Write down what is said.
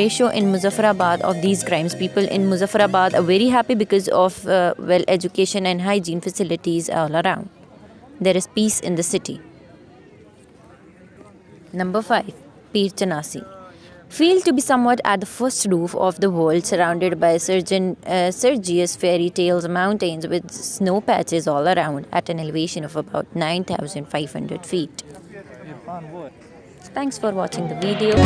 ratio in Muzaffarabad of these crimes. People in Muzaffarabad are very happy because of well education and hygiene facilities all around. There is peace in the city. Number 5. Peer Chanasi. Feel to be somewhat at the first roof of the world, surrounded by Sergius fairy tales mountains with snow patches all around at an elevation of about 9,500 feet. Thanks for watching the video.